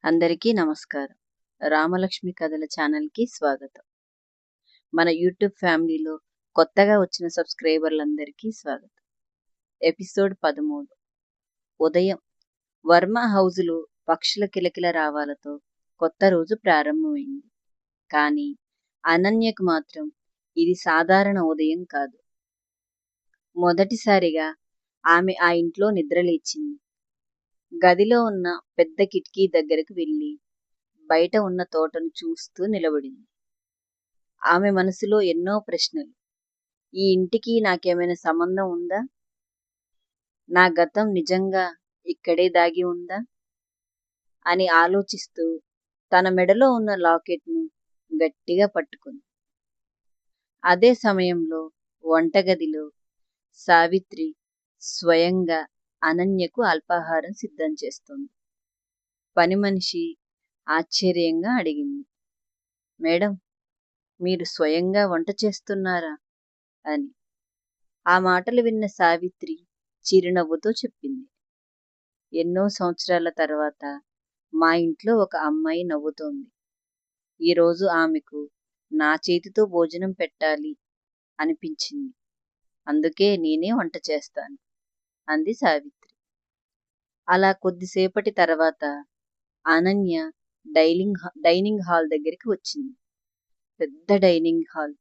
అందరికీ నమస్కారం. రామలక్ష్మి కథల ఛానల్‌కి స్వాగతం. మన యూట్యూబ్ ఫ్యామిలీలో కొత్తగా వచ్చిన సబ్స్క్రైబర్లందరికీ స్వాగతం. ఎపిసోడ్ 13. ఉదయం వర్మ హౌజులో పక్షుల కిలకిల రావాలతో కొత్త రోజు ప్రారంభమైంది. కానీ అనన్యకు మాత్రం ఇది సాధారణ ఉదయం కాదు. మొదటిసారిగా ఆమె ఆ ఇంట్లో నిద్రలేచింది. గదిలో ఉన్న పెద్ద కిటికీ దగ్గరకు వెళ్ళి బయట ఉన్న తోటను చూస్తూ నిలబడింది. ఆమె మనసులో ఎన్నో ప్రశ్నలు. ఈ ఇంటికి నాకేమైనా సంబంధం ఉందా? నా గతం నిజంగా ఇక్కడే దాగి ఉందా? అని ఆలోచిస్తూ తన మెడలో ఉన్న లాకెట్ను గట్టిగా పట్టుకుంది. అదే సమయంలో వంటగదిలో సావిత్రి స్వయంగా అనన్యకు అల్పాహారం సిద్ధం చేస్తుంది. పని మనిషి ఆశ్చర్యంగా అడిగింది, మేడం, మీరు స్వయంగా వంట చేస్తున్నారా అని. ఆ మాటలు విన్న సావిత్రి చిరునవ్వుతో చెప్పింది, ఎన్నో సంవత్సరాల తర్వాత మా ఇంట్లో ఒక అమ్మాయి నవ్వుతోంది. ఈరోజు ఆమెకు నా చేతితో భోజనం పెట్టాలి అనిపించింది. అందుకే నేనే వంట చేస్తాను అంది సావిత్రి. అలా కొద్దిసేపటి తర్వాత అనన్య డైనింగ్ హాల్ దగ్గరికి వచ్చింది. పెద్ద డైనింగ్ హాల్.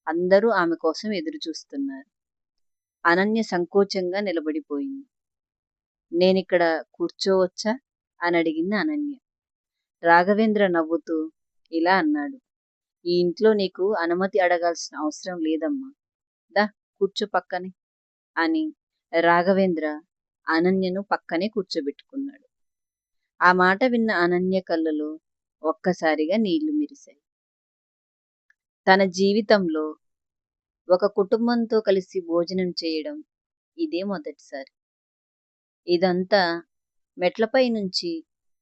అందరూ ఆమె కోసం ఎదురు చూస్తున్నారు. అనన్య సంకోచంగా నిలబడిపోయింది. నేనిక్కడ కూర్చోవచ్చా అని అడిగింది అనన్య. రాఘవేంద్ర నవ్వుతూ ఇలా అన్నాడు, ఈ ఇంట్లో నీకు అనుమతి అడగాల్సిన అవసరం లేదమ్మా, దా కూర్చో పక్కనే అని రాఘవేంద్ర అనన్యను పక్కనే కూర్చోబెట్టుకున్నాడు. ఆ మాట విన్న అనన్య కళ్ళలో ఒక్కసారిగా నీళ్లు మెరిశాయి. తన జీవితంలో ఒక కుటుంబంతో కలిసి భోజనం చేయడం ఇదే మొదటిసారి. ఇదంతా మెట్లపై నుంచి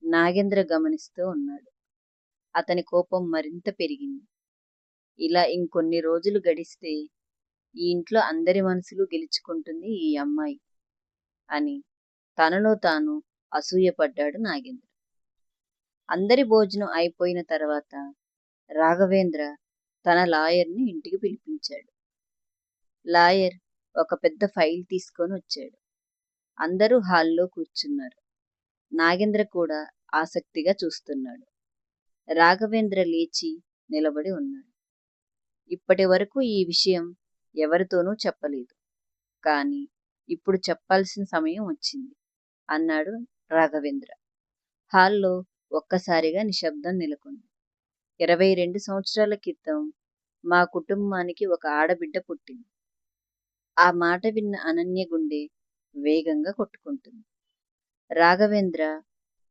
నాగేంద్ర గమనిస్తూ ఉన్నాడు. అతని కోపం మరింత పెరిగింది. ఇలా ఇంకొన్ని రోజులు గడిస్తే ఈ ఇంట్లో అందరి మనసులు గెలుచుకుంటుంది ఈ అమ్మాయి అని తనలో తాను అసూయపడ్డాడు నాగేంద్ర. అందరి భోజనం అయిపోయిన తర్వాత రాఘవేంద్ర తన లాయర్ని ఇంటికి పిలిపించాడు. లాయర్ ఒక పెద్ద ఫైల్ తీసుకొని వచ్చాడు. అందరూ హాల్లో కూర్చున్నారు. నాగేంద్ర కూడా ఆసక్తిగా చూస్తున్నాడు. రాఘవేంద్ర లేచి నిలబడి ఉన్నాడు. ఇప్పటి వరకు ఈ విషయం ఎవరితోనూ చెప్పలేదు, కానీ ఇప్పుడు చెప్పాల్సిన సమయం వచ్చింది అన్నాడు రాఘవేంద్ర. హాల్లో ఒక్కసారిగా నిశ్శబ్దం నెలకొంది. 22 సంవత్సరాల క్రితం మా కుటుంబానికి ఒక ఆడబిడ్డ పుట్టింది. ఆ మాట విన్న అనన్య గుండె వేగంగా కొట్టుకుంటుంది. రాఘవేంద్ర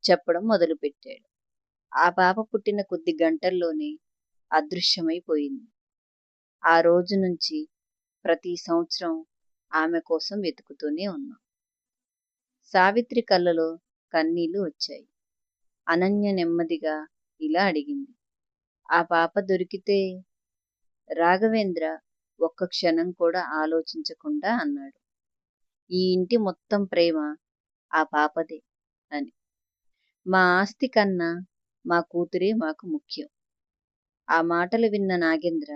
చెప్పడం మొదలుపెట్టాడు. ఆ పాప పుట్టిన కొద్ది గంటల్లోనే అదృశ్యమైపోయింది. ఆ రోజు నుంచి ప్రతి సంవత్సరం ఆమె కోసం వెతుకుతూనే ఉన్నాం. సావిత్రి కళ్ళలో కన్నీళ్లు వచ్చాయి. అనన్య నెమ్మదిగా ఇలా అడిగింది, ఆ పాప దొరికితే? రాఘవేంద్ర ఒక్క క్షణం కూడా ఆలోచించకుండా అన్నాడు, ఈ ఇంటి మొత్తం ప్రేమ ఆ పాపదే అని. మా ఆస్తి కన్నా మా కూతురే మాకు ముఖ్యం. ఆ మాటలు విన్న నాగేంద్ర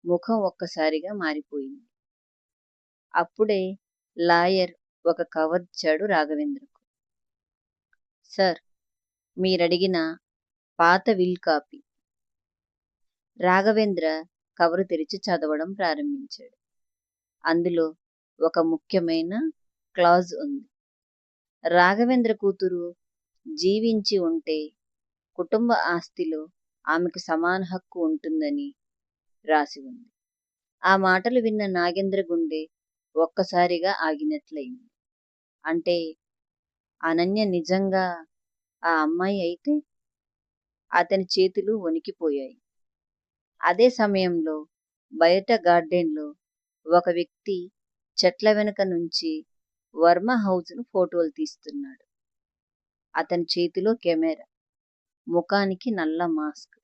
ముఖం ఒక్కసారిగా మారిపోయింది. అప్పుడే లాయర్ ఒక కవర్ ఇచ్చాడు రాఘవేంద్రకు. సార్, మీరడిగిన పాత విల్ కాపీ. రాఘవేంద్ర కవరు తెరిచి చదవడం ప్రారంభించాడు. అందులో ఒక ముఖ్యమైన క్లాజ్ ఉంది. రాఘవేంద్ర కూతురు జీవించి ఉంటే కుటుంబ ఆస్తిలో ఆమెకు సమాన హక్కు ఉంటుందని రాసి ఉంది. ఆ మాటలు విన్న నాగేంద్ర గుండె ఒక్కసారిగా ఆగినట్లయింది. అంటే అనన్య నిజంగా ఆ అమ్మాయి అయితే? అతని చేతులు వణికిపోయాయి. అదే సమయంలో బయట గార్డెన్లో ఒక వ్యక్తి చెట్ల వెనుక నుంచి వర్మ హౌస్ను ఫోటోలు తీస్తున్నాడు. అతని చేతిలో కెమెరా, ముఖానికి నల్ల మాస్క్.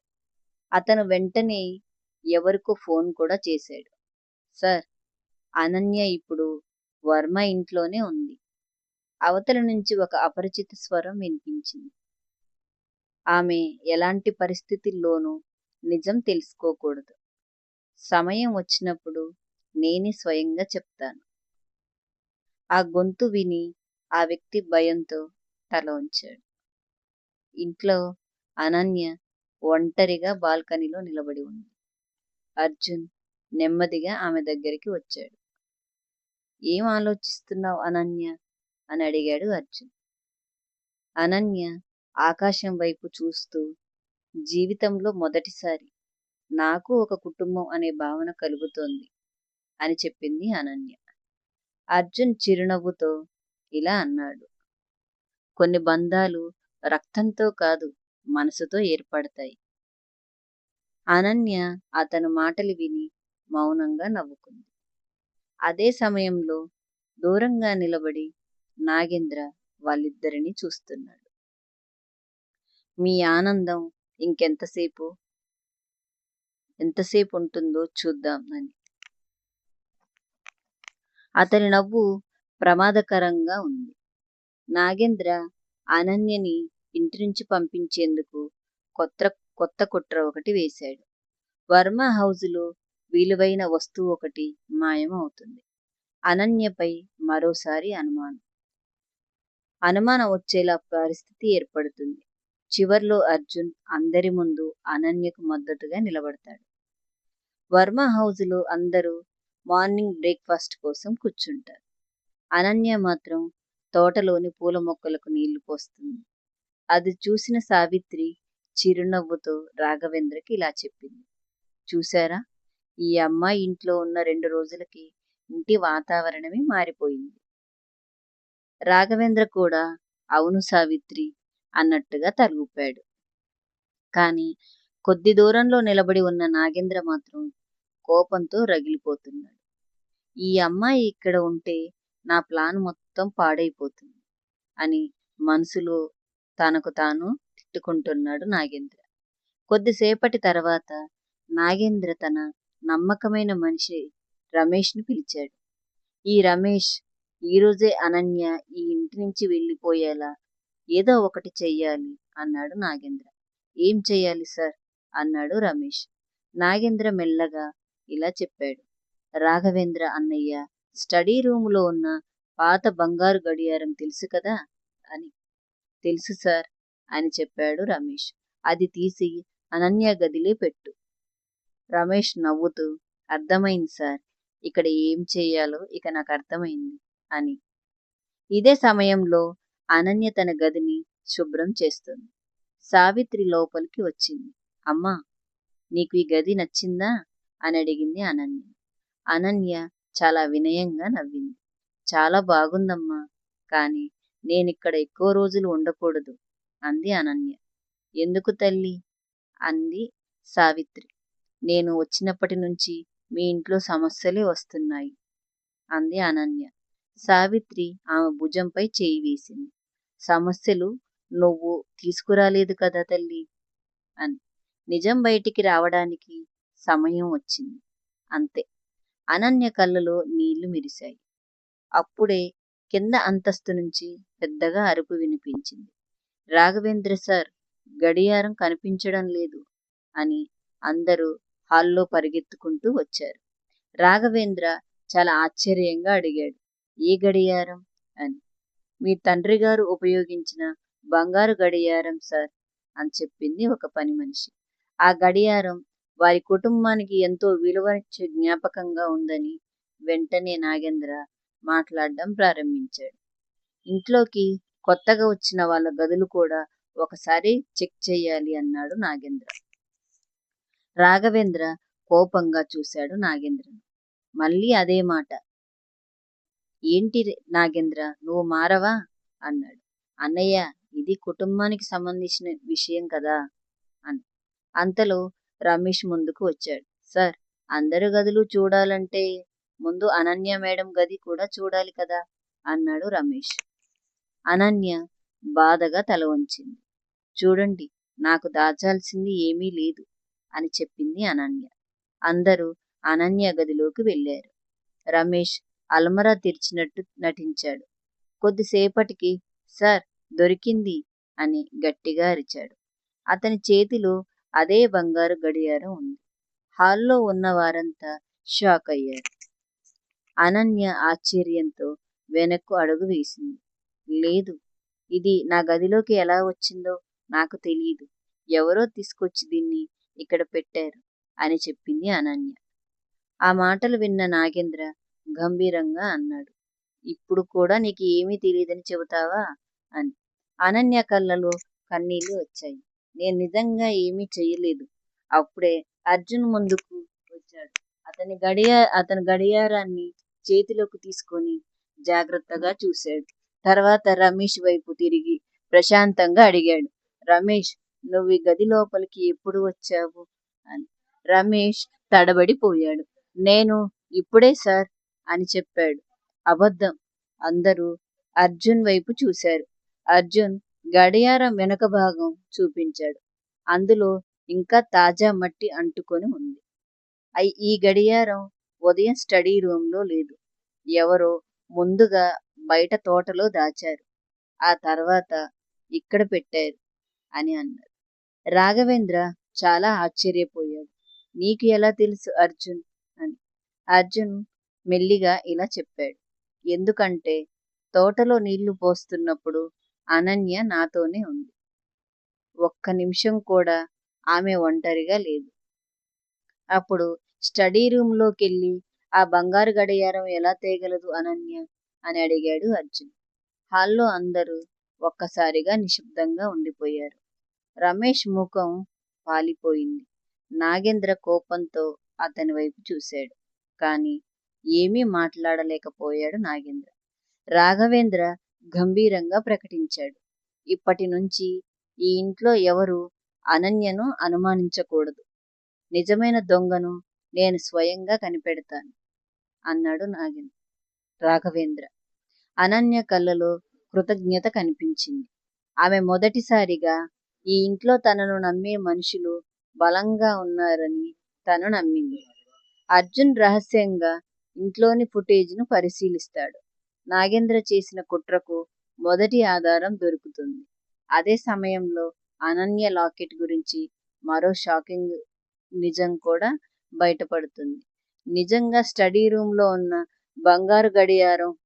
అతను వెంటనే ఎవరికో ఫోన్ కూడా చేశాడు. సార్, అనన్య ఇప్పుడు వర్మ ఇంట్లోనే ఉంది. అవతల నుంచి ఒక అపరిచిత స్వరం వినిపించింది. ఆమె ఎలాంటి పరిస్థితుల్లోనూ నిజం తెలుసుకోకూడదు. సమయం వచ్చినప్పుడు నేనే స్వయంగా చెప్తాను. ఆ గొంతు విని ఆ వ్యక్తి భయంతో తల వంచాడు. ఇంట్లో అనన్య ఒంటరిగా బాల్కనీలో నిలబడి ఉంది. అర్జున్ నెమ్మదిగా ఆమె దగ్గరికి వచ్చాడు. ఏం ఆలోచిస్తున్నావు అనన్య అని అడిగాడు అర్జున్. అనన్య ఆకాశం వైపు చూస్తూ, జీవితంలో మొదటిసారి నాకు ఒక కుటుంబం అనే భావన కలుగుతోంది అని చెప్పింది అనన్య. అర్జున్ చిరునవ్వుతో ఇలా అన్నాడు, కొన్ని బంధాలు రక్తంతో కాదు, మనసుతో ఏర్పడతాయి. అనన్య అతని మాటలు విని మౌనంగా నవ్వుకుంది. అదే సమయంలో దూరంగా నిలబడి నాగేంద్ర వాళ్ళిద్దరినీ చూస్తున్నాడు. మీ ఆనందం ఇంకెంతసేపు ఎంతసేపు ఉంటుందో చూద్దాం అని. అతని నవ్వు ప్రమాదకరంగా ఉంది. నాగేంద్ర అనన్యని ఇంటి నుంచి పంపించేందుకు కొత్త కొత్త కుట్ర ఒకటి వేశాడు. వర్మ హౌజులో విలువైన వస్తువు ఒకటి మాయం అవుతుంది. అనన్యపై మరోసారి అనుమానం వచ్చేలా పరిస్థితి ఏర్పడుతుంది. చివర్లో అర్జున్ అందరి ముందు అనన్యకు మద్దతుగా నిలబడతాడు. వర్మ హౌజులో అందరూ మార్నింగ్ బ్రేక్ఫాస్ట్ కోసం కూర్చుంటారు. అనన్య మాత్రం తోటలోని పూల మొక్కలకు నీళ్లు పోస్తుంది. అది చూసిన సావిత్రి చిరునవ్వుతో రాఘవేంద్రకి ఇలా చెప్పింది, చూశారా, ఈ అమ్మాయి ఇంట్లో ఉన్న 2 రోజులకి ఇంటి వాతావరణమే మారిపోయింది. రాఘవేంద్ర కూడా అవును సావిత్రి అన్నట్టుగా తలూపాడు. కానీ కొద్ది దూరంలో నిలబడి ఉన్న నాగేంద్ర మాత్రం కోపంతో రగిలిపోతున్నాడు. ఈ అమ్మాయి ఇక్కడ ఉంటే నా ప్లాన్ మొత్తం పాడైపోతుంది అని మనసులో తనకు తాను తిట్టుకుంటున్నాడు నాగేంద్ర. కొద్దిసేపటి తర్వాత నాగేంద్ర తన నమ్మకమైన మనిషి రమేష్ని పిలిచాడు. ఈ రమేష్, ఈరోజే అనన్య ఈ ఇంటి నుంచి వెళ్ళిపోయేలా ఏదో ఒకటి చెయ్యాలి అన్నాడు నాగేంద్ర. ఏం చెయ్యాలి సార్ అన్నాడు రమేష్. నాగేంద్ర మెల్లగా ఇలా చెప్పాడు, రాఘవేంద్ర అన్నయ్య స్టడీ రూములో ఉన్న పాత బంగారు గడియారం తెలుసు కదా అని. తెలుసు సార్ అని చెప్పాడు రమేష్. అది తీసి అనన్య గదిలో పెట్టు. రమేష్ నవ్వుతూ, అర్థమైంది సార్, ఇక్కడ ఏం చెయ్యాలో ఇక నాకు అర్థమైంది అని. ఇదే సమయంలో అనన్య తన గదిని శుభ్రం చేస్తుంది. సావిత్రి లోపలికి వచ్చింది. అమ్మా, నీకు ఈ గది నచ్చిందా అని అడిగింది అనన్య. అనన్య చాలా వినయంగా నవ్వింది. చాలా బాగుందమ్మా, కానీ నేనిక్కడ ఎక్కువ రోజులు ఉండకూడదు అంది అనన్య. ఎందుకు తల్లి అంది సావిత్రి. నేను వచ్చినప్పటి నుంచి మీ ఇంట్లో సమస్యలే వస్తున్నాయి అంది అనన్య. సావిత్రి ఆమె భుజంపై చేయి వేసింది. సమస్యలు నువ్వు తీసుకురాలేదు కదా తల్లి అని. నిజం బయటికి రావడానికి సమయం వచ్చింది, అంతే. అనన్య కళ్ళలో నీళ్లు మెరిశాయి. అప్పుడే కింద అంతస్తు నుంచి పెద్దగా అరుపు వినిపించింది. రాఘవేంద్ర సార్, గడియారం కనిపించడం లేదు అని అందరూ హాల్లో పరిగెత్తుకుంటూ వచ్చారు. రాఘవేంద్ర చాలా ఆశ్చర్యంగా అడిగాడు, ఏ గడియారం అని. మీ తండ్రి గారు ఉపయోగించిన బంగారు గడియారం సార్ అని చెప్పింది ఒక పని మనిషి. ఆ గడియారం వారి కుటుంబానికి ఎంతో విలువనిచ్చే జ్ఞాపకంగా ఉందని వెంటనే నాగేంద్ర మాట్లాడడం ప్రారంభించాడు. ఇంట్లోకి కొత్తగా వచ్చిన వాళ్ళ గదులు కూడా ఒకసారి చెక్ చెయ్యాలి అన్నాడు నాగేంద్ర. రాఘవేంద్ర కోపంగా చూశాడు నాగేంద్రను. మళ్ళీ అదే మాట. ఏంటి నాగేంద్ర, నువ్వు మారవా అన్నాడు. అన్నయ్య, ఇది కుటుంబానికి సంబంధించిన విషయం కదా అని. అంతలో రమేష్ ముందుకు వచ్చాడు. సార్, అందరి గదులు చూడాలంటే ముందు అనన్య మేడం గది కూడా చూడాలి కదా అన్నాడు రమేష్. అనన్య బాధగా తల వంచింది. చూడండి, నాకు దాచాల్సింది ఏమీ లేదు అని చెప్పింది అనన్య. అందరూ అనన్య గదిలోకి వెళ్ళారు. రమేష్ అల్మరా తెరిచినట్టు నటించాడు. కొద్దిసేపటికి సార్, దొరికింది అని గట్టిగా అరిచాడు. అతని చేతిలో అదే బంగారు గడియారం ఉంది. హాల్లో ఉన్న వారంతా షాక్ అయ్యారు. అనన్య ఆశ్చర్యంతో వెనక్కు అడుగు వేసింది. లేదు, ఇది నా గదిలోకి ఎలా వచ్చిందో నాకు తెలియదు. ఎవరో తీసుకొచ్చి దీన్ని ఇక్కడ పెట్టారు అని చెప్పింది అనన్య. ఆ మాటలు విన్న నాగేంద్ర గంభీరంగా అన్నాడు. ఇప్పుడు కూడా నీకు ఏమీ తెలియదని చెబుతావా అని. అనన్య కళ్ళలో కన్నీళ్లు వచ్చాయి. నేను నిజంగా ఏమీ చెయ్యలేదు. అప్పుడే అర్జున్ ముందుకు వచ్చాడు. అతని గడియారాన్ని చేతిలోకి తీసుకొని జాగ్రత్తగా చూశాడు. తర్వాత రమేష్ వైపు తిరిగి ప్రశాంతంగా అడిగాడు. రమేష్, నువ్వు ఈ గది లోపలికి ఎప్పుడు వచ్చావు అని. రమేష్ తడబడిపోయాడు. నేను ఇప్పుడే సార్ అని చెప్పాడు. అబద్ధం. అందరూ అర్జున్ వైపు చూశారు. అర్జున్ గడియారం వెనక భాగం చూపించాడు. అందులో ఇంకా తాజా మట్టి అంటుకొని ఉంది. ఈ గడియారం ఉదయం స్టడీ రూంలో లేదు. ఎవరో ముందుగా బయట తోటలో దాచారు. ఆ తర్వాత ఇక్కడ పెట్టారు అని అన్నారు. రాఘవేంద్ర చాలా ఆశ్చర్యపోయాడు. నీకు ఎలా తెలుసు అర్జున్ అని. అర్జున్ మెల్లిగా ఇలా చెప్పాడు. ఎందుకంటే తోటలో నీళ్లు పోస్తున్నప్పుడు అనన్య నాతోనే ఉంది. ఒక్క నిమిషం కూడా ఆమె ఒంటరిగా లేదు. అప్పుడు స్టడీ రూంలోకెళ్ళి ఆ బంగారు గడియారం ఎలా తేగలదు అనన్య అని అడిగాడు అర్జున్. హాల్లో అందరూ ఒక్కసారిగా నిశ్శబ్దంగా ఉండిపోయారు. రమేష్ ముఖం పాలిపోయింది. నాగేంద్ర కోపంతో అతని వైపు చూశాడు. కానీ ఏమీ మాట్లాడలేకపోయాడు నాగేంద్ర. రాఘవేంద్ర గంభీరంగా ప్రకటించాడు. ఇప్పటి నుంచి ఈ ఇంట్లో ఎవరు అనన్యను అనుమానించకూడదు. నిజమైన దొంగను నేను స్వయంగా కనిపెడతాను అన్నాడు రాఘవేంద్ర. అనన్య కళ్ళలో కృతజ్ఞత కనిపించింది. ఆమె మొదటిసారిగా ఈ ఇంట్లో తనను నమ్మే మనుషులు బలంగా ఉన్నారని తను నమ్మింది. అర్జున్ రహస్యంగా ఇంట్లోని ఫుటేజ్ను పరిశీలిస్తాడు. నాగేంద్ర చేసిన కుట్రకు మొదటి ఆధారం దొరుకుతుంది. అదే సమయంలో అనన్య లాకెట్ గురించి మరో షాకింగ్ నిజం కూడా బయటపడుతుంది. నిజంగా స్టడీ రూంలో ఉన్న బంగారు గడియారం